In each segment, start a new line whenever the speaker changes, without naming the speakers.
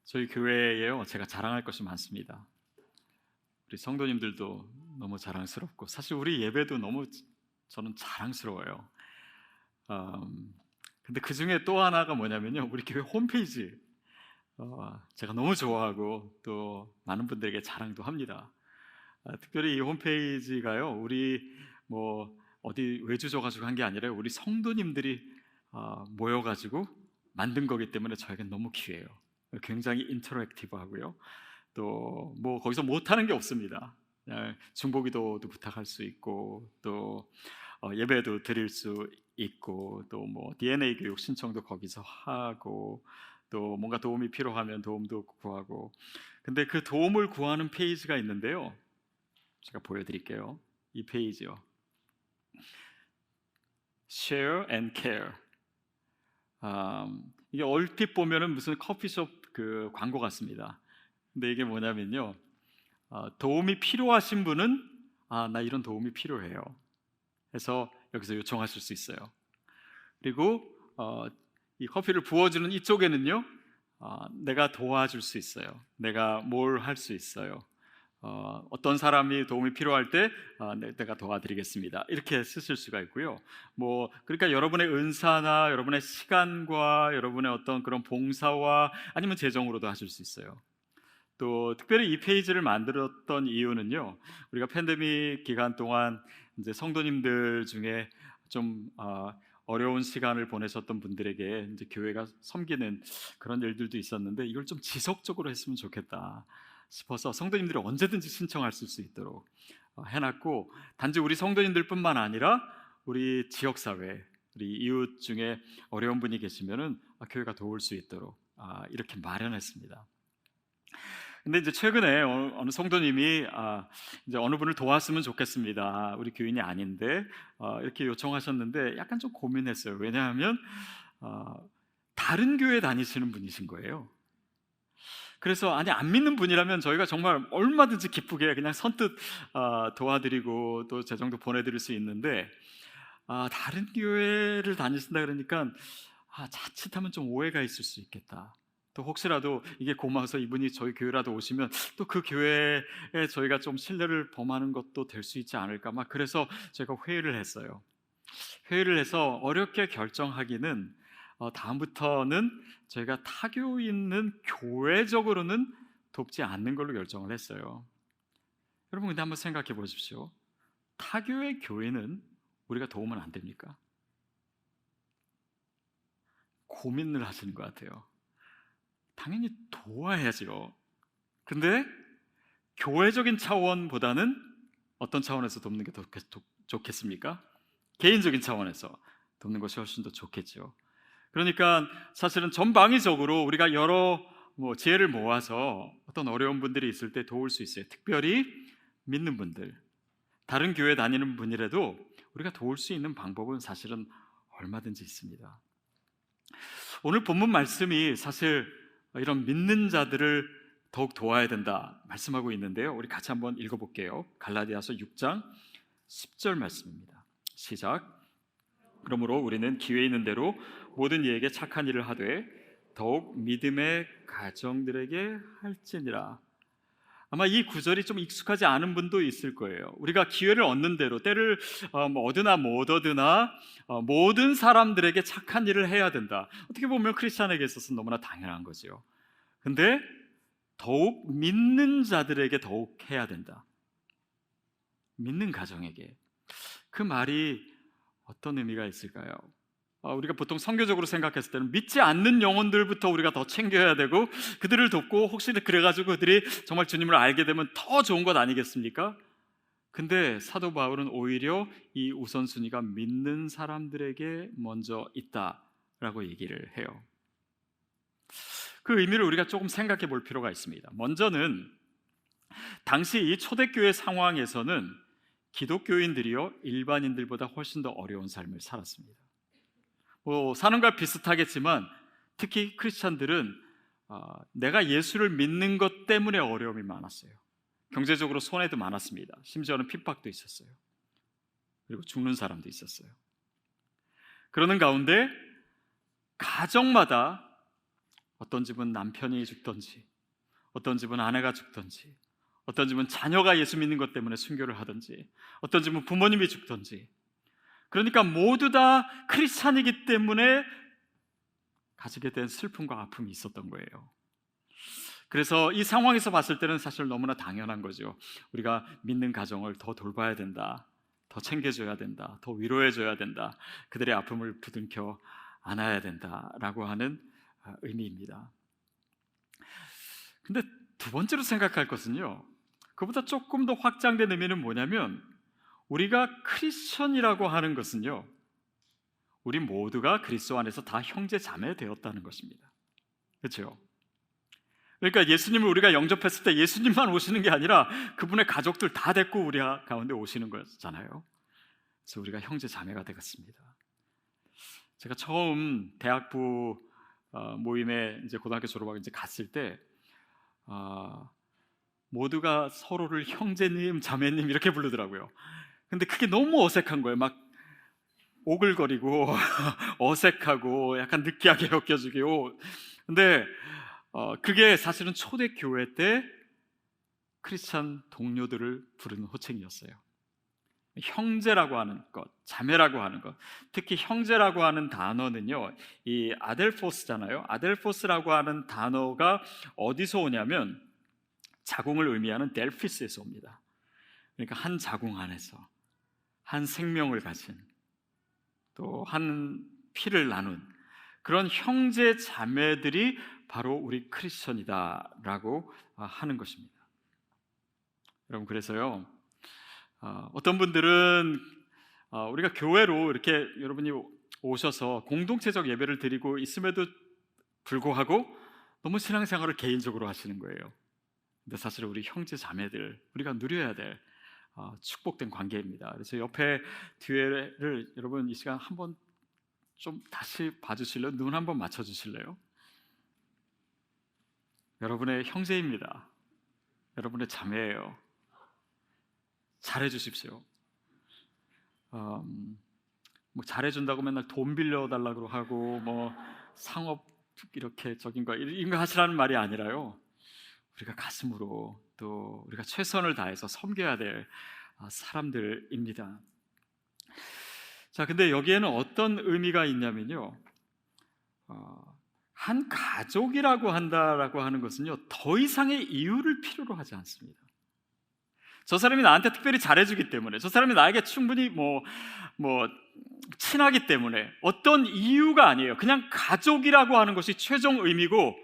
저희 교회에요, 제가 자랑할 것이 많습니다. 우리 성도님들도 너무 자랑스럽고, 사실 우리 예배도 너무 저는 자랑스러워요. 근데 그 중에 또 하나가 뭐냐면요, 우리 교회 홈페이지, 제가 너무 좋아하고 또 많은 분들에게 자랑도 합니다. 특별히 이 홈페이지가요, 우리 뭐 어디 외주져 가지고 한 게 아니라 우리 성도님들이 모여가지고 만든 거기 때문에 저에겐 너무 귀해요. 굉장히 인터랙티브하고요. 또 뭐 거기서 못하는 게 없습니다. 그냥 중보기도도 부탁할 수 있고, 또 예배도 드릴 수 있고, 또 뭐 DNA 교육 신청도 거기서 하고, 또 뭔가 도움이 필요하면 도움도 구하고. 근데 그 도움을 구하는 페이지가 있는데요, 제가 보여드릴게요. 이 페이지요. Share and Care. 이게 얼핏 보면은 무슨 커피숍 그 광고 같습니다. 근데 이게 뭐냐면요, 도움이 필요하신 분은 나 이런 도움이 필요해요 해서 여기서 요청하실 수 있어요. 그리고 이 커피를 부어주는 이쪽에는요, 내가 도와줄 수 있어요. 내가 뭘 할 수 있어요. 어떤 사람이 도움이 필요할 때 내가 도와드리겠습니다, 이렇게 쓰실 수가 있고요. 뭐 그러니까 여러분의 은사나 여러분의 시간과 여러분의 어떤 그런 봉사와 아니면 재정으로도 하실 수 있어요. 또 특별히 이 페이지를 만들었던 이유는요, 우리가 팬데믹 기간 동안 이제 성도님들 중에 좀 어려운 시간을 보내셨던 분들에게 이제 교회가 섬기는 그런 일들도 있었는데, 이걸 좀 지속적으로 했으면 좋겠다 싶어서 성도님들이 언제든지 신청할 수 있도록 해놨고, 단지 우리 성도님들뿐만 아니라 우리 지역사회, 우리 이웃 중에 어려운 분이 계시면은 교회가 도울 수 있도록 이렇게 마련했습니다. 근데 이제 최근에 어느 성도님이 이제 어느 분을 도왔으면 좋겠습니다, 우리 교인이 아닌데 이렇게 요청하셨는데 약간 좀 고민했어요. 왜냐하면 다른 교회 다니시는 분이신 거예요. 그래서 아니, 안 믿는 분이라면 저희가 정말 얼마든지 기쁘게 그냥 선뜻 도와드리고 또 재정도 보내드릴 수 있는데, 다른 교회를 다니신다 그러니까 자칫하면 좀 오해가 있을 수 있겠다. 또 혹시라도 이게 고마워서 이분이 저희 교회라도 오시면 또 그 교회에 저희가 좀 신뢰를 범하는 것도 될 수 있지 않을까, 막 그래서 제가 회의를 했어요. 회의를 해서 어렵게 결정하기는, 다음부터는 저희가 타교 있는 교회적으로는 돕지 않는 걸로 결정을 했어요. 여러분, 근데 한번 생각해 보십시오. 타교의 교회는 우리가 도우면 안 됩니까? 고민을 하시는 것 같아요. 당연히 도와야죠. 근데 교회적인 차원보다는 어떤 차원에서 돕는 게 더 좋겠습니까? 개인적인 차원에서 돕는 것이 훨씬 더 좋겠죠. 그러니까 사실은 전방위적으로 우리가 여러 지혜를 모아서 어떤 어려운 분들이 있을 때 도울 수 있어요. 특별히 믿는 분들, 다른 교회 다니는 분이라도 우리가 도울 수 있는 방법은 사실은 얼마든지 있습니다. 오늘 본문 말씀이 사실 이런 믿는 자들을 더욱 도와야 된다 말씀하고 있는데요, 우리 같이 한번 읽어볼게요. 갈라디아서 6장 10절 말씀입니다. 시작. 그러므로 우리는 기회 있는 대로 모든 이에게 착한 일을 하되 더욱 믿음의 가정들에게 할지니라. 아마 이 구절이 좀 익숙하지 않은 분도 있을 거예요. 우리가 기회를 얻는 대로, 때를 얻으나 못 얻으나 모든 사람들에게 착한 일을 해야 된다. 어떻게 보면 크리스찬에게 있어서 너무나 당연한 거죠. 근데 더욱 믿는 자들에게 더욱 해야 된다. 믿는 가정에게. 그 말이 어떤 의미가 있을까요? 우리가 보통 선교적으로 생각했을 때는 믿지 않는 영혼들부터 우리가 더 챙겨야 되고, 그들을 돕고 혹시 그래가지고 그들이 정말 주님을 알게 되면 더 좋은 것 아니겠습니까? 근데 사도 바울은 오히려 이 우선순위가 믿는 사람들에게 먼저 있다라고 얘기를 해요. 그 의미를 우리가 조금 생각해 볼 필요가 있습니다. 먼저는 당시 이 초대교회 상황에서는 기독교인들이요, 일반인들보다 훨씬 더 어려운 삶을 살았습니다. 사는 것 비슷하겠지만 특히 크리스찬들은 내가 예수를 믿는 것 때문에 어려움이 많았어요. 경제적으로 손해도 많았습니다. 심지어는 핍박도 있었어요. 그리고 죽는 사람도 있었어요. 그러는 가운데 가정마다 어떤 집은 남편이 죽든지, 어떤 집은 아내가 죽든지, 어떤 집은 자녀가 예수 믿는 것 때문에 순교를 하든지, 어떤 집은 부모님이 죽든지, 그러니까 모두 다 크리스찬이기 때문에 가지게 된 슬픔과 아픔이 있었던 거예요. 그래서 이 상황에서 봤을 때는 사실 너무나 당연한 거죠. 우리가 믿는 가정을 더 돌봐야 된다, 더 챙겨줘야 된다, 더 위로해줘야 된다, 그들의 아픔을 부둥켜 안아야 된다라고 하는 의미입니다. 근데 두 번째로 생각할 것은요, 그보다 조금 더 확장된 의미는 뭐냐면, 우리가 크리스천이라고 하는 것은요, 우리 모두가 그리스도 안에서 다 형제 자매 되었다는 것입니다. 그렇죠? 그러니까 예수님을 우리가 영접했을 때 예수님만 오시는 게 아니라 그분의 가족들 다 데리고 우리 가운데 오시는 거잖아요. 그래서 우리가 형제 자매가 되겠습니다. 제가 처음 대학부 모임에 이제 고등학교 졸업하고 이제 갔을 때 모두가 서로를 형제님, 자매님 이렇게 부르더라고요. 근데 그게 너무 어색한 거예요. 막 오글거리고 어색하고 약간 느끼하게 엮여지고. 근데 그게 사실은 초대교회 때 크리스찬 동료들을 부르는 호칭이었어요. 형제라고 하는 것, 자매라고 하는 것, 특히 형제라고 하는 단어는요, 이 아델포스잖아요. 아델포스라고 하는 단어가 어디서 오냐면 자궁을 의미하는 델피스에서 옵니다. 그러니까 한 자궁 안에서 한 생명을 가진, 또 한 피를 나눈 그런 형제 자매들이 바로 우리 크리스천이다라고 하는 것입니다. 여러분, 그래서요, 어떤 분들은 우리가 교회로 이렇게 여러분이 오셔서 공동체적 예배를 드리고 있음에도 불구하고 너무 신앙생활을 개인적으로 하시는 거예요. 근데 사실 우리 형제 자매들, 우리가 누려야 될 축복된 관계입니다. 그래서 옆에 뒤에를 여러분 이 시간 한번 좀 다시 봐주실래요? 눈 한번 맞춰주실래요? 여러분의 형제입니다. 여러분의 자매예요. 잘해주십시오. 뭐 잘해준다고 맨날 돈 빌려달라고 하고 뭐 상업 이렇게 적인 거 이런 거 하시라는 말이 아니라요, 우리가 가슴으로 또 우리가 최선을 다해서 섬겨야 될 사람들입니다. 자, 근데 여기에는 어떤 의미가 있냐면요, 한 가족이라고 한다라고 하는 것은요, 더 이상의 이유를 필요로 하지 않습니다. 저 사람이 나한테 특별히 잘해주기 때문에, 저 사람이 나에게 충분히 뭐 친하기 때문에, 어떤 이유가 아니에요. 그냥 가족이라고 하는 것이 최종 의미고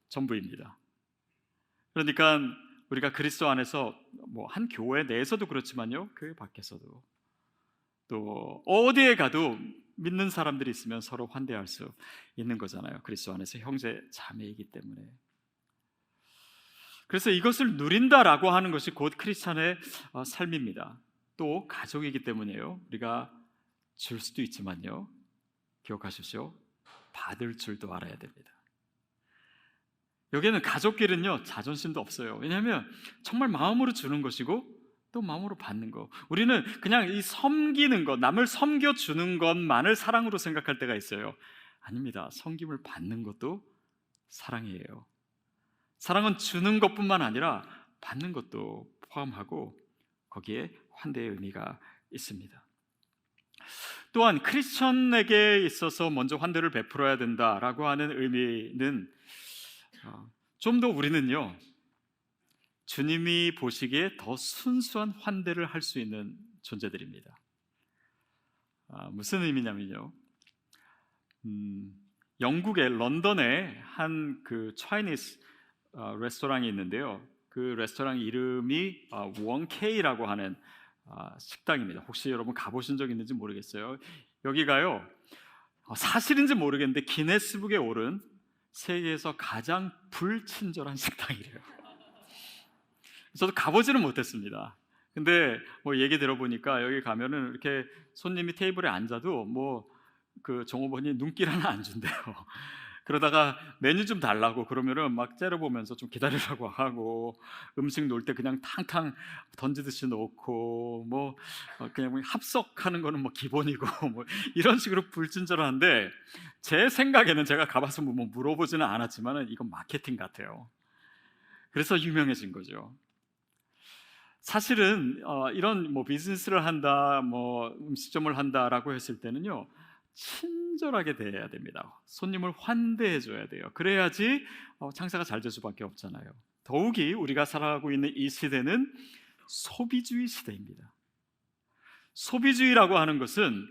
전부입니다. 그러니까 우리가 그리스도 안에서 뭐 한 교회 내에서도 그렇지만요, 교회 밖에서도 또 어디에 가도 믿는 사람들이 있으면 서로 환대할 수 있는 거잖아요. 그리스도 안에서 형제 자매이기 때문에. 그래서 이것을 누린다라고 하는 것이 곧 크리스찬의 삶입니다. 또 가족이기 때문에요, 우리가 줄 수도 있지만요, 기억하십시오, 받을 줄도 알아야 됩니다. 여기에는 가족끼리는요, 자존심도 없어요. 왜냐하면 정말 마음으로 주는 것이고 또 마음으로 받는 거. 우리는 그냥 이 섬기는 것, 남을 섬겨주는 것만을 사랑으로 생각할 때가 있어요. 아닙니다. 섬김을 받는 것도 사랑이에요. 사랑은 주는 것뿐만 아니라 받는 것도 포함하고 거기에 환대의 의미가 있습니다. 또한 크리스천에게 있어서 먼저 환대를 베풀어야 된다라고 하는 의미는 좀 더 우리는요, 주님이 보시기에 더 순수한 환대를 할 수 있는 존재들입니다. 무슨 의미냐면요, 영국의 런던에 한 그 차이니스 레스토랑이 있는데요, 그 레스토랑 이름이 원케이라고 하는 식당입니다. 혹시 여러분 가보신 적 있는지 모르겠어요. 여기가요, 사실인지 모르겠는데 기네스북에 오른 세계에서 가장 불친절한 식당이래요. 저도 가보지는 못했습니다. 근데 뭐 얘기 들어보니까 여기 가면은 이렇게 손님이 테이블에 앉아도 뭐 그 종업원이 눈길 하나 안 준대요. 그러다가 메뉴 좀 달라고 그러면은 막 째려보면서 좀 기다리라고 하고, 음식 놓을 때 그냥 탕탕 던지듯이 놓고, 뭐 그냥 뭐 합석하는 거는 뭐 기본이고 뭐 이런 식으로 불친절한데, 제 생각에는 제가 가봐서 뭐 물어보지는 않았지만은 이건 마케팅 같아요. 그래서 유명해진 거죠. 사실은 이런 뭐 비즈니스를 한다, 뭐 음식점을 한다라고 했을 때는요, 친절하게 대해야 됩니다. 손님을 환대해 줘야 돼요. 그래야지 장사가 잘 될 수밖에 없잖아요. 더욱이 우리가 살아가고 있는 이 시대는 소비주의 시대입니다. 소비주의라고 하는 것은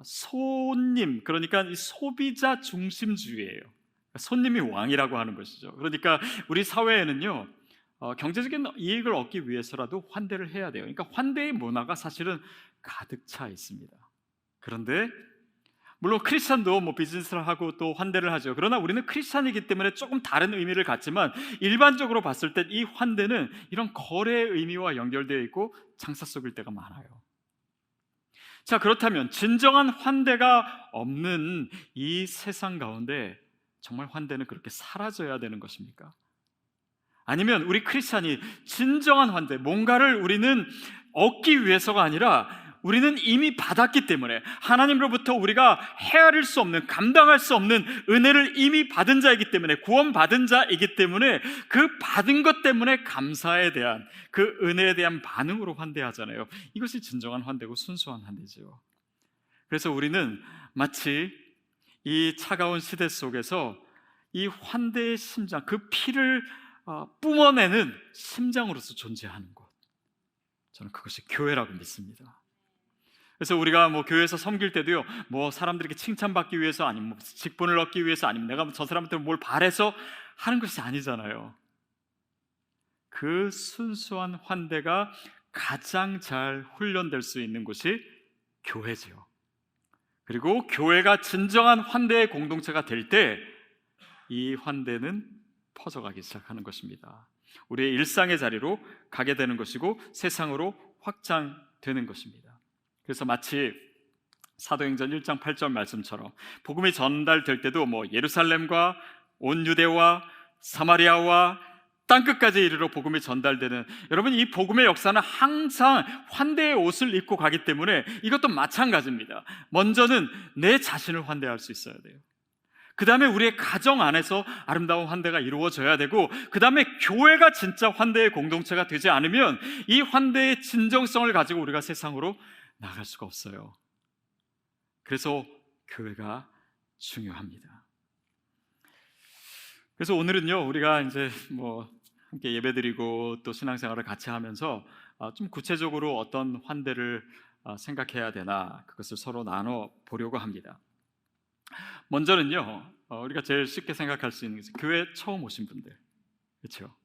손님, 그러니까 이 소비자 중심주의예요. 손님이 왕이라고 하는 것이죠. 그러니까 우리 사회에는요, 경제적인 이익을 얻기 위해서라도 환대를 해야 돼요. 그러니까 환대의 문화가 사실은 가득 차 있습니다. 그런데 물론 크리스찬도 뭐 비즈니스를 하고 또 환대를 하죠. 그러나 우리는 크리스찬이기 때문에 조금 다른 의미를 갖지만, 일반적으로 봤을 때 이 환대는 이런 거래의 의미와 연결되어 있고 장사 속일 때가 많아요. 자, 그렇다면 진정한 환대가 없는 이 세상 가운데 정말 환대는 그렇게 사라져야 되는 것입니까? 아니면 우리 크리스찬이 진정한 환대, 뭔가를 우리는 얻기 위해서가 아니라 우리는 이미 받았기 때문에, 하나님으로부터 우리가 헤아릴 수 없는, 감당할 수 없는 은혜를 이미 받은 자이기 때문에, 구원받은 자이기 때문에 그 받은 것 때문에 감사에 대한, 그 은혜에 대한 반응으로 환대하잖아요. 이것이 진정한 환대고 순수한 환대죠. 그래서 우리는 마치 이 차가운 시대 속에서 이 환대의 심장, 그 피를 뿜어내는 심장으로서 존재하는 곳, 저는 그것이 교회라고 믿습니다. 그래서 우리가 뭐 교회에서 섬길 때도요, 뭐 사람들에게 칭찬받기 위해서, 아니면 뭐 직분을 얻기 위해서, 아니면 내가 저 사람한테 뭘 바래서 하는 것이 아니잖아요. 그 순수한 환대가 가장 잘 훈련될 수 있는 곳이 교회지요. 그리고 교회가 진정한 환대의 공동체가 될 때 이 환대는 퍼져가기 시작하는 것입니다. 우리의 일상의 자리로 가게 되는 것이고 세상으로 확장되는 것입니다. 그래서 마치 사도행전 1장 8절 말씀처럼 복음이 전달될 때도 뭐 예루살렘과 온 유대와 사마리아와 땅끝까지 이르러 복음이 전달되는, 여러분, 이 복음의 역사는 항상 환대의 옷을 입고 가기 때문에 이것도 마찬가지입니다. 먼저는 내 자신을 환대할 수 있어야 돼요. 그 다음에 우리의 가정 안에서 아름다운 환대가 이루어져야 되고, 그 다음에 교회가 진짜 환대의 공동체가 되지 않으면 이 환대의 진정성을 가지고 우리가 세상으로 나갈 수가 없어요. 그래서 교회가 중요합니다. 그래서 오늘은요, 우리가 이제 뭐 함께 예배드리고 또 신앙생활을 같이 하면서 좀 구체적으로 어떤 환대를 생각해야 되나, 그것을 서로 나눠 보려고 합니다. 먼저는요, 우리가 제일 쉽게 생각할 수 있는 것은 교회 처음 오신 분들, 그렇죠?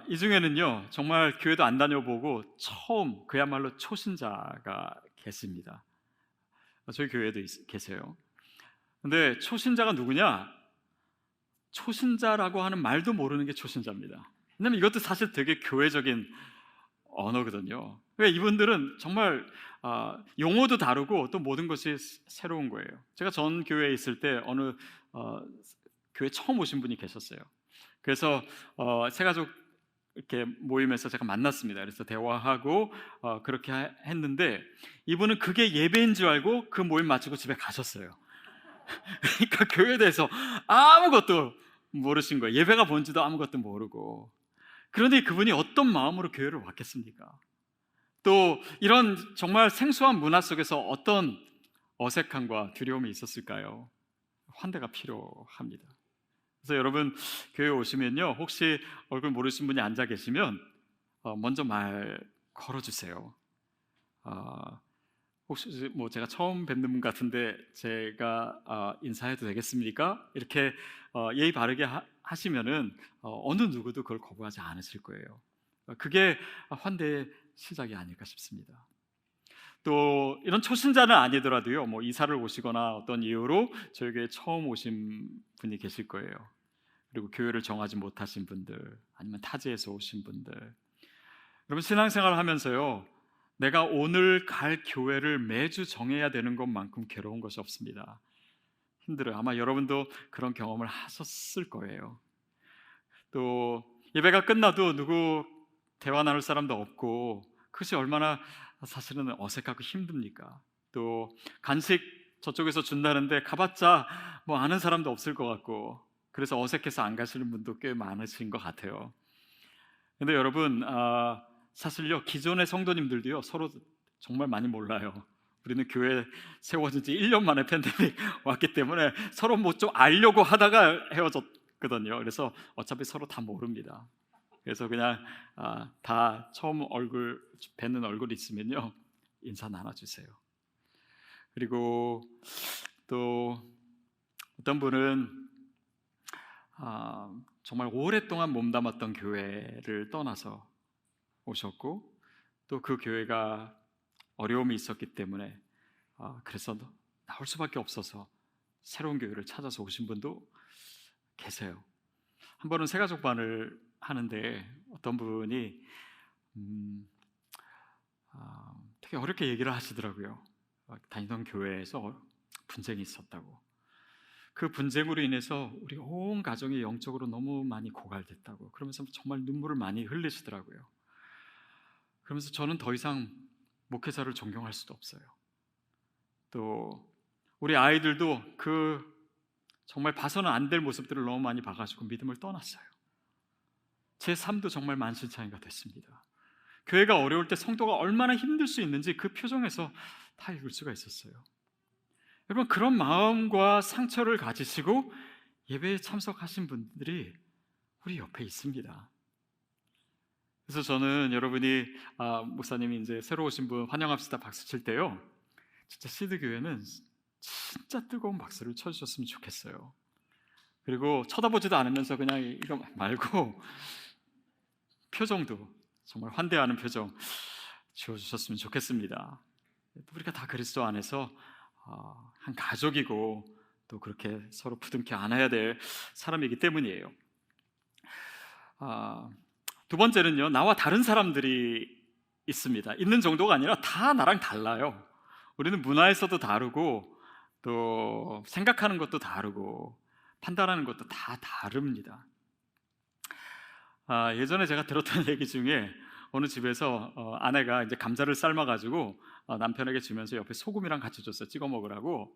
이 중에는요, 정말 교회도 안 다녀보고 처음, 그야말로 초신자가 계십니다. 저희 교회도 계세요. 근데 초신자가 누구냐? 초신자라고 하는 말도 모르는 게 초신자입니다. 왜냐면 이것도 사실 되게 교회적인 언어거든요. 그러니까 이분들은 정말 용어도 다르고 또 모든 것이 새로운 거예요. 제가 전 교회에 있을 때 어느 교회 처음 오신 분이 계셨어요. 그래서 새가족 이렇게 모임에서 제가 만났습니다. 그래서 대화하고 그렇게 했는데, 이분은 그게 예배인 줄 알고 그 모임 마치고 집에 가셨어요. 그러니까 교회에 대해서 아무것도 모르신 거예요. 예배가 뭔지도 아무것도 모르고. 그런데 그분이 어떤 마음으로 교회를 왔겠습니까? 또 이런 정말 생소한 문화 속에서 어떤 어색함과 두려움이 있었을까요? 환대가 필요합니다. 그래서 여러분, 교회 오시면요, 혹시 얼굴 모르신 분이 앉아 계시면 먼저 말 걸어주세요. 혹시 뭐 제가 처음 뵙는 분 같은데 제가 인사해도 되겠습니까? 이렇게 예의 바르게 하시면은 어느 누구도 그걸 거부하지 않으실 거예요. 그게 환대의 시작이 아닐까 싶습니다. 또 이런 초신자는 아니더라도요, 뭐 이사를 오시거나 어떤 이유로 저희 교회에 처음 오신 분이 계실 거예요. 그리고 교회를 정하지 못하신 분들, 아니면 타지에서 오신 분들, 여러분, 신앙생활을 하면서요, 내가 오늘 갈 교회를 매주 정해야 되는 것만큼 괴로운 것이 없습니다. 힘들어요. 아마 여러분도 그런 경험을 하셨을 거예요. 또 예배가 끝나도 누구 대화 나눌 사람도 없고 그것이 얼마나 사실은 어색하고 힘듭니까? 또 간식 저쪽에서 준다는데 가봤자 뭐 아는 사람도 없을 것 같고 그래서 어색해서 안 가시는 분도 꽤 많으신 것 같아요. 근데 여러분 사실요 기존의 성도님들도요 서로 정말 많이 몰라요. 우리는 교회 세워진 지 1년 만에 팬데믹 왔기 때문에 서로 뭐 좀 알려고 하다가 헤어졌거든요. 그래서 어차피 서로 다 모릅니다. 그래서 그냥 다 처음 얼굴 뵙는 얼굴 있으면요 인사 나눠주세요. 그리고 또 어떤 분은 정말 오랫동안 몸담았던 교회를 떠나서 오셨고 또 그 교회가 어려움이 있었기 때문에 그래서 나올 수밖에 없어서 새로운 교회를 찾아서 오신 분도 계세요. 한 번은 새가족반을 하는데 어떤 분이 되게 어렵게 얘기를 하시더라고요. 다니던 교회에서 분쟁이 있었다고. 그 분쟁으로 인해서 우리 온 가정이 영적으로 너무 많이 고갈됐다고 그러면서 정말 눈물을 많이 흘리시더라고요. 그러면서 저는 더 이상 목회자를 존경할 수도 없어요. 또 우리 아이들도 그 정말 봐서는 안 될 모습들을 너무 많이 봐가지고 믿음을 떠났어요. 제 삶도 정말 만신창이가 됐습니다. 교회가 어려울 때 성도가 얼마나 힘들 수 있는지 그 표정에서 다 읽을 수가 있었어요. 여러분 그런 마음과 상처를 가지시고 예배에 참석하신 분들이 우리 옆에 있습니다. 그래서 저는 여러분이 목사님이 이제 새로 오신 분 환영합시다 박수 칠 때요 진짜 시드 교회는 진짜 뜨거운 박수를 쳐주셨으면 좋겠어요. 그리고 쳐다보지도 않으면서 그냥 이거 말고 표정도 정말 환대하는 표정 지어주셨으면 좋겠습니다. 우리가 다 그리스도 안에서 한 가족이고 또 그렇게 서로 부둥켜 안아야 될 사람이기 때문이에요. 두 번째는요 나와 다른 사람들이 있습니다. 있는 정도가 아니라 다 나랑 달라요. 우리는 문화에서도 다르고 또 생각하는 것도 다르고 판단하는 것도 다 다릅니다. 예전에 제가 들었던 얘기 중에 어느 집에서 아내가 이제 감자를 삶아가지고 남편에게 주면서 옆에 소금이랑 같이 줬어요. 찍어 먹으라고.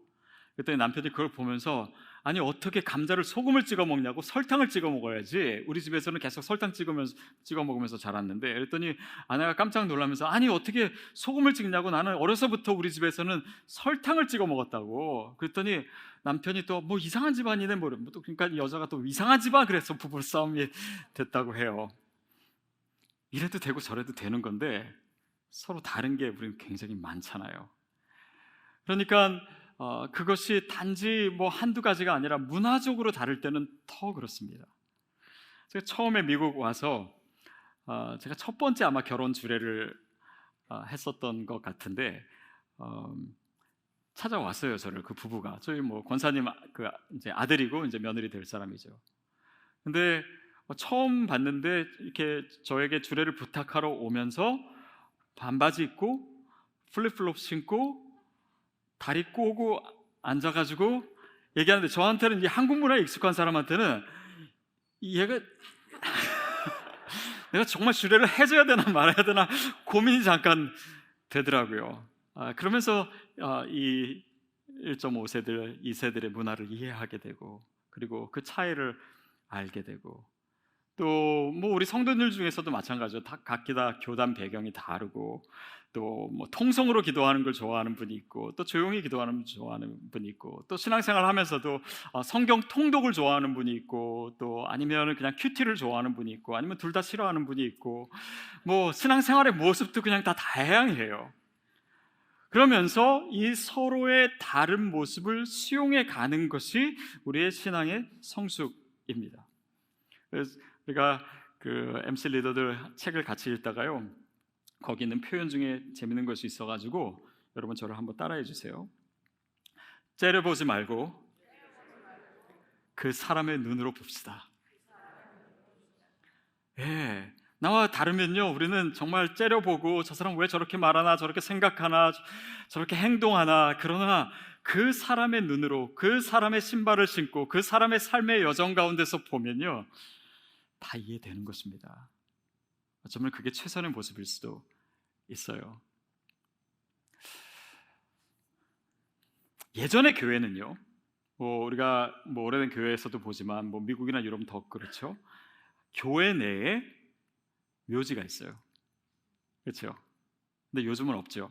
그랬더니 남편이 그걸 보면서 아니 어떻게 감자를 소금을 찍어 먹냐고 설탕을 찍어 먹어야지. 우리 집에서는 계속 설탕 찍어 먹으면서 자랐는데 그랬더니 아내가 깜짝 놀라면서 아니 어떻게 소금을 찍냐고 나는 어려서부터 우리 집에서는 설탕을 찍어 먹었다고. 그랬더니 남편이 또 뭐 이상한 집안이네 뭐 그러니까 여자가 또 이상한 집안 그래서 부부싸움이 됐다고 해요. 이래도 되고 저래도 되는 건데 서로 다른 게 우리는 굉장히 많잖아요. 그러니까 그것이 단지 뭐 한두 가지가 아니라 문화적으로 다를 때는 더 그렇습니다. 제가 처음에 미국 와서 제가 첫 번째 아마 결혼 주례를 했었던 것 같은데 찾아왔어요. 저를 그 부부가 저희 뭐 권사님 그 이제 아들이고 이제 며느리 될 사람이죠. 근데 처음 봤는데 이렇게 저에게 주례를 부탁하러 오면서 반바지 입고 플립플롭 신고 다리 꼬고 앉아가지고 얘기하는데 저한테는 이 한국 문화에 익숙한 사람한테는 얘가 내가 정말 주례를 해줘야 되나 말아야 되나 고민이 잠깐 되더라고요. 그러면서 이 1.5세들, 2세들의 문화를 이해하게 되고 그리고 그 차이를 알게 되고 또 뭐 우리 성도들 중에서도 마찬가지죠. 각기 다 교단 배경이 다르고 또 뭐 통성으로 기도하는 걸 좋아하는 분이 있고 또 조용히 기도하는 걸 좋아하는 분이 있고 또 신앙생활 하면서도 성경 통독을 좋아하는 분이 있고 또 아니면 그냥 큐티를 좋아하는 분이 있고 아니면 둘 다 싫어하는 분이 있고 뭐 신앙생활의 모습도 그냥 다 다양해요. 그러면서 이 서로의 다른 모습을 수용해 가는 것이 우리의 신앙의 성숙입니다. 그래서 우리가 그 MC 리더들 책을 같이 읽다가요 거기 있는 표현 중에 재밌는 것이 있어가지고 여러분 저를 한번 따라해 주세요. 째려보지 말고 그 사람의 눈으로 봅시다. 예, 나와 다르면요 우리는 정말 째려보고 저 사람 왜 저렇게 말하나 저렇게 생각하나 저렇게 행동하나 그러나 그 사람의 눈으로 그 사람의 신발을 신고 그 사람의 삶의 여정 가운데서 보면요, 다 이해되는 것입니다. 어쩌면 그게 최선의 모습일 수도 있어요. 예전의 교회는요, 우리가 오래된 교회에서도 보지만 미국이나 유럽은 더 그렇죠. 교회 내에 묘지가 있어요. 그렇죠? 근데 요즘은 없죠.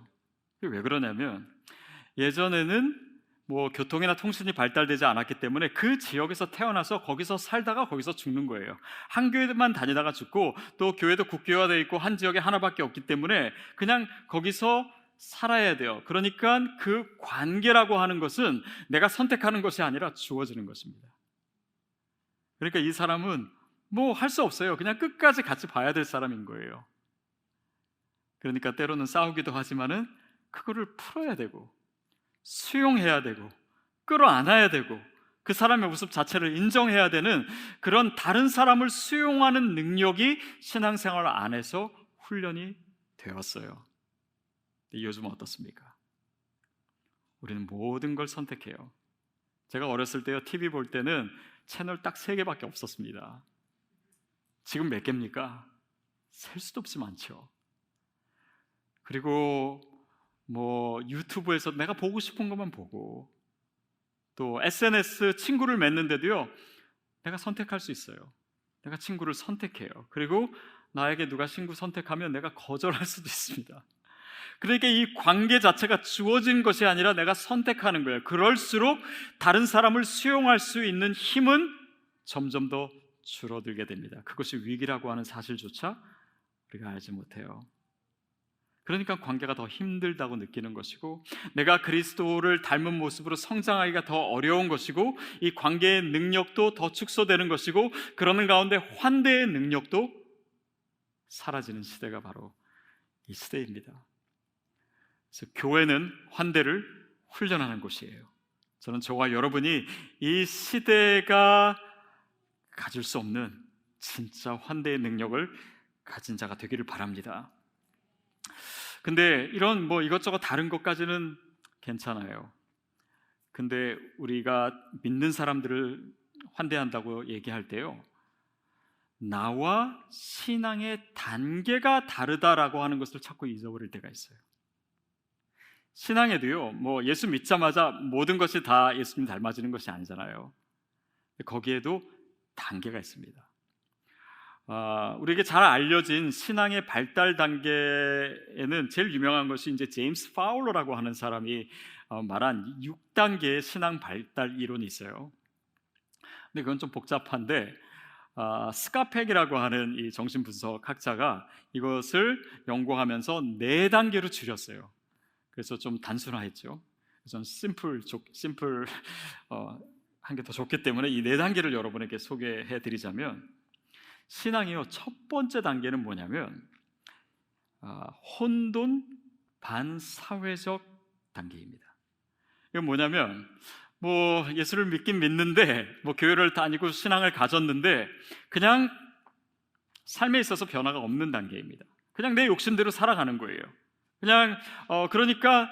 그게 왜 그러냐면 예전에는 교통이나 통신이 발달되지 않았기 때문에 그 지역에서 태어나서 거기서 살다가 거기서 죽는 거예요. 한 교회만 다니다가 죽고, 또 교회도 국교화되어 있고 한 지역에 하나밖에 없기 때문에 그냥 거기서 살아야 돼요. 그러니까 그 관계라고 하는 것은 내가 선택하는 것이 아니라 주어지는 것입니다. 그러니까 이 사람은 할 수 없어요. 그냥 끝까지 같이 봐야 될 사람인 거예요. 그러니까 때로는 싸우기도 하지만은 그거를 풀어야 되고 수용해야 되고 끌어안아야 되고 그 사람의 모습 자체를 인정해야 되는 그런 다른 사람을 수용하는 능력이 신앙생활 안에서 훈련이 되었어요. 요즘은 어떻습니까? 우리는 모든 걸 선택해요. 제가 어렸을 때요, TV 볼 때는 채널 딱 3개밖에 없었습니다. 지금 몇 개입니까? 셀 수도 없이 많죠. 그리고 유튜브에서 내가 보고 싶은 것만 보고, 또 SNS 친구를 맺는데도요, 내가 선택할 수 있어요. 내가 친구를 선택해요. 그리고 나에게 누가 친구 선택하면 내가 거절할 수도 있습니다. 그러니까 이 관계 자체가 주어진 것이 아니라 내가 선택하는 거예요. 그럴수록 다른 사람을 수용할 수 있는 힘은 점점 더 줄어들게 됩니다. 그것이 위기라고 하는 사실조차 우리가 알지 못해요. 그러니까 관계가 더 힘들다고 느끼는 것이고, 내가 그리스도를 닮은 모습으로 성장하기가 더 어려운 것이고, 이 관계의 능력도 더 축소되는 것이고, 그러는 가운데 환대의 능력도 사라지는 시대가 바로 이 시대입니다. 그래서 교회는 환대를 훈련하는 곳이에요. 저는 저와 여러분이 이 시대가 가질 수 없는 진짜 환대의 능력을 가진 자가 되기를 바랍니다. 근데 이런 이것저것 다른 것까지는 괜찮아요. 근데 우리가 믿는 사람들을 환대한다고 얘기할 때요, 나와 신앙의 단계가 다르다라고 하는 것을 자꾸 잊어버릴 때가 있어요. 신앙에도요, 예수 믿자마자 모든 것이 다 예수님 닮아지는 것이 아니잖아요. 거기에도 단계가 있습니다. 우리에게 잘 알려진 신앙의 발달 단계에는 제일 유명한 것이 이제 제임스 파울러라고 하는 사람이 말한 6단계의 신앙 발달 이론이 있어요. 근데 그건 좀 복잡한데, 스카펙이라고 하는 이 정신분석 학자가 이것을 연구하면서 4단계로 줄였어요. 그래서 좀 단순화했죠. 저는 심플 한 게 더 좋기 때문에 이 4단계를 여러분에게 소개해 드리자면, 신앙이요, 첫 번째 단계는 뭐냐면 혼돈 반사회적 단계입니다. 이건 뭐냐면 예수를 믿긴 믿는데 교회를 다니고 신앙을 가졌는데 그냥 삶에 있어서 변화가 없는 단계입니다. 그냥 내 욕심대로 살아가는 거예요. 그냥 그러니까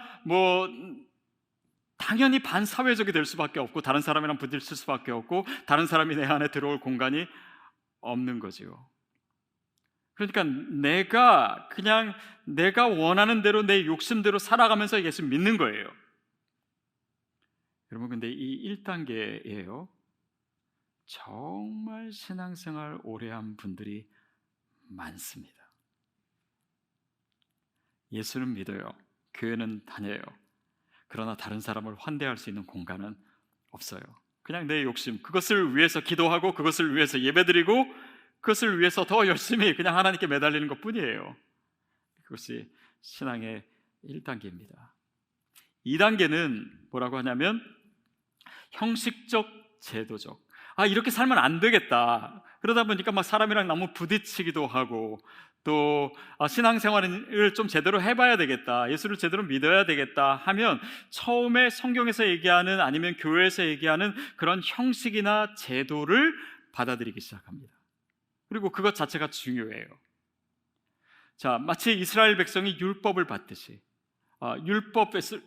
당연히 반사회적이 될 수밖에 없고, 다른 사람이랑 부딪힐 수밖에 없고, 다른 사람이 내 안에 들어올 공간이 없는 거죠. 그러니까 내가 원하는 대로 내 욕심대로 살아가면서 예수 믿는 거예요. 여러분, 근데 이 1단계예요. 정말 신앙생활 오래 한 분들이 많습니다. 예수는 믿어요. 교회는 다녀요. 그러나 다른 사람을 환대할 수 있는 공간은 없어요. 그냥 내 욕심, 그것을 위해서 기도하고 그것을 위해서 예배드리고 그것을 위해서 더 열심히 그냥 하나님께 매달리는 것뿐이에요. 그것이 신앙의 1단계입니다. 2단계는 뭐라고 하냐면 형식적, 제도적. 이렇게 살면 안 되겠다. 그러다 보니까 막 사람이랑 너무 부딪히기도 하고, 또 신앙생활을 좀 제대로 해봐야 되겠다, 예수를 제대로 믿어야 되겠다 하면 처음에 성경에서 얘기하는, 아니면 교회에서 얘기하는 그런 형식이나 제도를 받아들이기 시작합니다. 그리고 그것 자체가 중요해요. 마치 이스라엘 백성이 율법을 받듯이 율법에서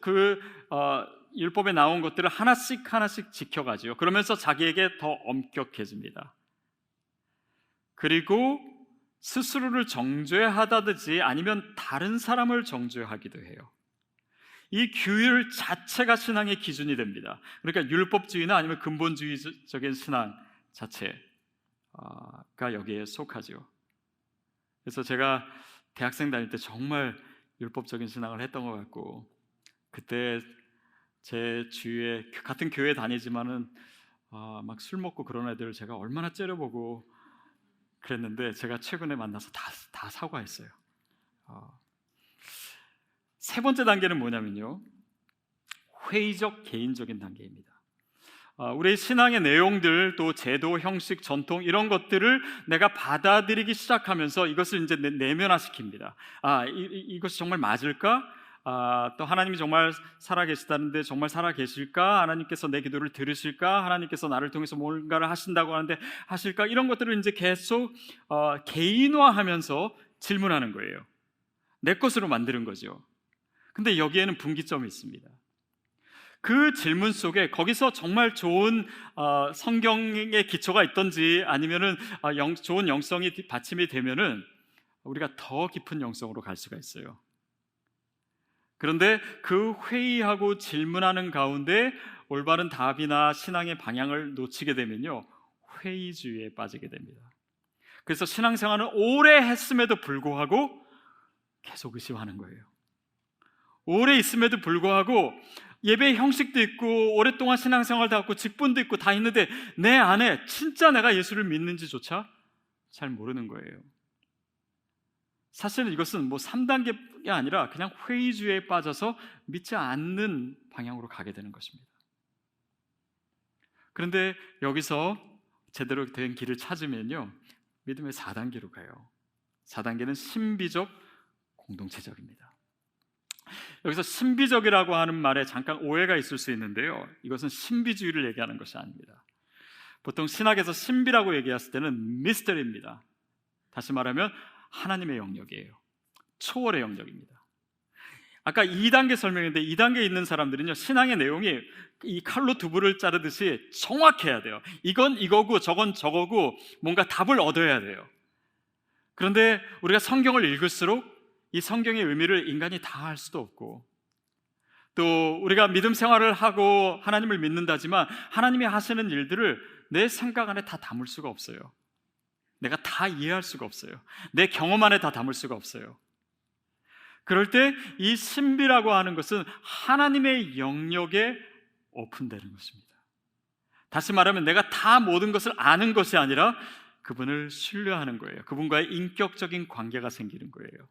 율법에 나온 것들을 하나씩 하나씩 지켜가지요. 그러면서 자기에게 더 엄격해집니다. 그리고 스스로를 정죄하다든지 아니면 다른 사람을 정죄하기도 해요. 이 규율 자체가 신앙의 기준이 됩니다. 그러니까 율법주의나 아니면 근본주의적인 신앙 자체가 여기에 속하죠. 그래서 제가 대학생 다닐 때 정말 율법적인 신앙을 했던 것 같고, 그때 제 주위에 같은 교회 다니지만은 막 술 먹고 그런 애들을 제가 얼마나 째려보고 그랬는데, 제가 최근에 만나서 다 사과했어요. 세 번째 단계는 뭐냐면요, 회의적 개인적인 단계입니다. 우리 신앙의 내용들, 또 제도, 형식, 전통 이런 것들을 내가 받아들이기 시작하면서 이것을 이제 내면화시킵니다. 이것이 정말 맞을까? 또 하나님이 정말 살아계시다는데 정말 살아계실까? 하나님께서 내 기도를 들으실까? 하나님께서 나를 통해서 뭔가를 하신다고 하는데 하실까? 이런 것들을 이제 계속 개인화하면서 질문하는 거예요. 내 것으로 만드는 거죠. 근데 여기에는 분기점이 있습니다. 그 질문 속에 거기서 정말 좋은 성경의 기초가 있던지 아니면은 좋은 영성이 받침이 되면은 우리가 더 깊은 영성으로 갈 수가 있어요. 그런데 그 회의하고 질문하는 가운데 올바른 답이나 신앙의 방향을 놓치게 되면요, 회의주의에 빠지게 됩니다. 그래서 신앙생활은 오래 했음에도 불구하고 계속 의심하는 거예요. 오래 있음에도 불구하고 예배의 형식도 있고 오랫동안 신앙생활도 하고 직분도 있고 다 있는데 내 안에 진짜 내가 예수를 믿는지조차 잘 모르는 거예요. 사실은 이것은 3단계가 아니라 그냥 회의주의에 빠져서 믿지 않는 방향으로 가게 되는 것입니다. 그런데 여기서 제대로 된 길을 찾으면요, 믿음의 4단계로 가요. 4단계는 신비적 공동체적입니다. 여기서 신비적이라고 하는 말에 잠깐 오해가 있을 수 있는데요, 이것은 신비주의를 얘기하는 것이 아닙니다. 보통 신학에서 신비라고 얘기했을 때는 미스터리입니다. 다시 말하면 하나님의 영역이에요. 초월의 영역입니다. 아까 2단계 설명했는데 2단계에 있는 사람들은요, 신앙의 내용이 이 칼로 두부를 자르듯이 정확해야 돼요. 이건 이거고 저건 저거고 뭔가 답을 얻어야 돼요. 그런데 우리가 성경을 읽을수록 이 성경의 의미를 인간이 다 알 수도 없고, 또 우리가 믿음 생활을 하고 하나님을 믿는다지만 하나님이 하시는 일들을 내 생각 안에 다 담을 수가 없어요. 내가 다 이해할 수가 없어요. 내 경험 안에 다 담을 수가 없어요. 그럴 때 이 신비라고 하는 것은 하나님의 영역에 오픈되는 것입니다. 다시 말하면 내가 다 모든 것을 아는 것이 아니라 그분을 신뢰하는 거예요. 그분과의 인격적인 관계가 생기는 거예요.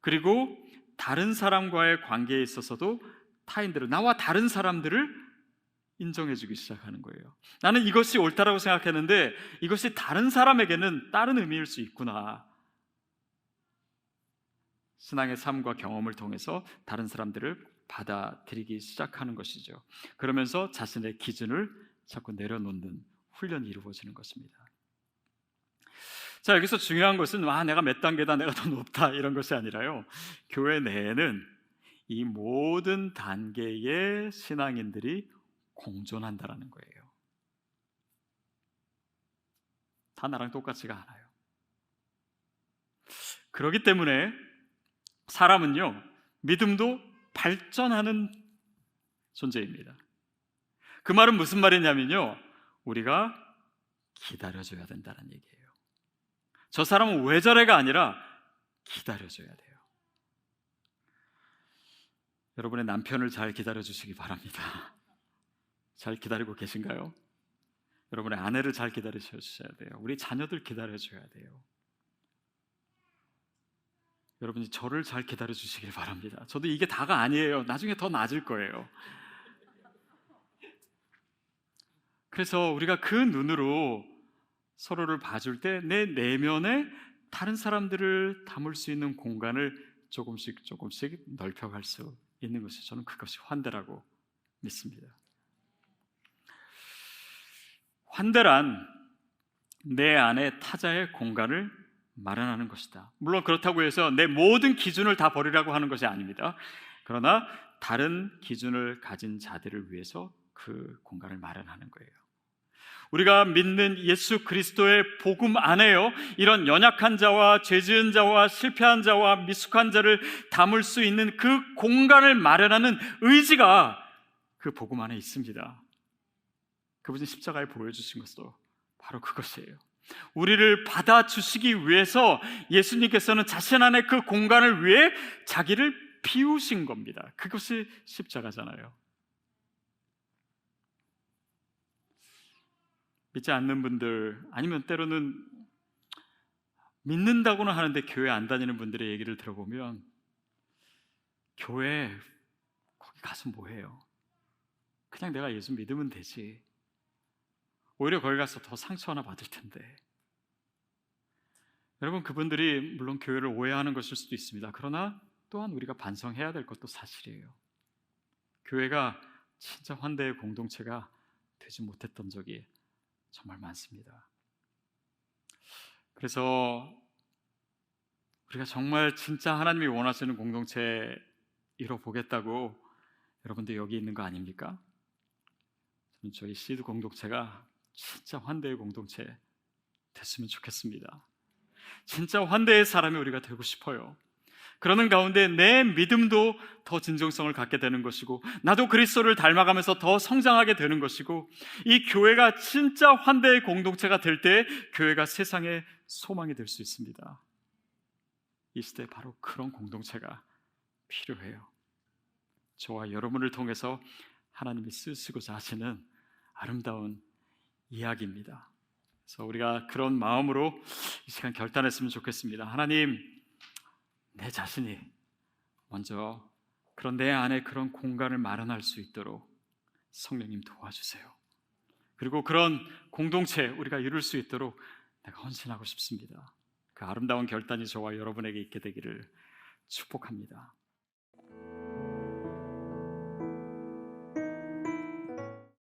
그리고 다른 사람과의 관계에 있어서도 타인들을, 나와 다른 사람들을 인정해주기 시작하는 거예요. 나는 이것이 옳다라고 생각했는데 이것이 다른 사람에게는 다른 의미일 수 있구나. 신앙의 삶과 경험을 통해서 다른 사람들을 받아들이기 시작하는 것이죠. 그러면서 자신의 기준을 자꾸 내려놓는 훈련이 이루어지는 것입니다. 자, 여기서 중요한 것은 내가 몇 단계다, 내가 더 높다 이런 것이 아니라요, 교회 내에는 이 모든 단계의 신앙인들이 공존한다라는 거예요. 다 나랑 똑같지가 않아요. 그렇기 때문에 사람은요, 믿음도 발전하는 존재입니다. 그 말은 무슨 말이냐면요, 우리가 기다려줘야 된다는 얘기예요. 저 사람은 왜 저래가 아니라 기다려줘야 돼요. 여러분의 남편을 잘 기다려주시기 바랍니다. 잘 기다리고 계신가요? 여러분의 아내를 잘 기다려주셔야 돼요. 우리 자녀들 기다려줘야 돼요. 여러분이 저를 잘 기다려주시길 바랍니다. 저도 이게 다가 아니에요. 나중에 더 나아질 거예요. 그래서 우리가 그 눈으로 서로를 봐줄 때 내 내면에 다른 사람들을 담을 수 있는 공간을 조금씩 넓혀갈 수 있는 것이, 저는 그것이 환대라고 믿습니다. 환대란 내 안에 타자의 공간을 마련하는 것이다. 물론 그렇다고 해서 내 모든 기준을 다 버리라고 하는 것이 아닙니다. 그러나 다른 기준을 가진 자들을 위해서 그 공간을 마련하는 거예요. 우리가 믿는 예수 그리스도의 복음 안에요, 이런 연약한 자와 죄 지은 자와 실패한 자와 미숙한 자를 담을 수 있는 그 공간을 마련하는 의지가 그 복음 안에 있습니다. 그분이 십자가에 보여주신 것도 바로 그것이에요. 우리를 받아주시기 위해서 예수님께서는 자신 안에 그 공간을 위해 자기를 비우신 겁니다. 그것이 십자가잖아요. 믿지 않는 분들, 아니면 때로는 믿는다고는 하는데 교회 안 다니는 분들의 얘기를 들어보면, 교회 거기 가서 뭐해요? 그냥 내가 예수 믿으면 되지. 오히려 거기 가서 더 상처 하나 받을 텐데. 여러분, 그분들이 물론 교회를 오해하는 것일 수도 있습니다. 그러나 또한 우리가 반성해야 될 것도 사실이에요. 교회가 진짜 환대의 공동체가 되지 못했던 적이 정말 많습니다. 그래서 우리가 정말 진짜 하나님이 원하시는 공동체 이뤄보겠다고 여러분들 여기 있는 거 아닙니까? 저는 저희 시드 공동체가 진짜 환대의 공동체 됐으면 좋겠습니다. 진짜 환대의 사람이 우리가 되고 싶어요. 그러는 가운데 내 믿음도 더 진정성을 갖게 되는 것이고, 나도 그리스도를 닮아가면서 더 성장하게 되는 것이고, 이 교회가 진짜 환대의 공동체가 될 때 교회가 세상의 소망이 될 수 있습니다. 이 시대에 바로 그런 공동체가 필요해요. 저와 여러분을 통해서 하나님이 쓰시고자 하시는 아름다운 이야기입니다. 그래서 우리가 그런 마음으로 이 시간 결단했으면 좋겠습니다. 하나님, 내 자신이 먼저 그런 내 안에 그런 공간을 마련할 수 있도록 성령님 도와주세요. 그리고 그런 공동체 우리가 이룰 수 있도록 내가 헌신하고 싶습니다. 그 아름다운 결단이 저와 여러분에게 있게 되기를 축복합니다.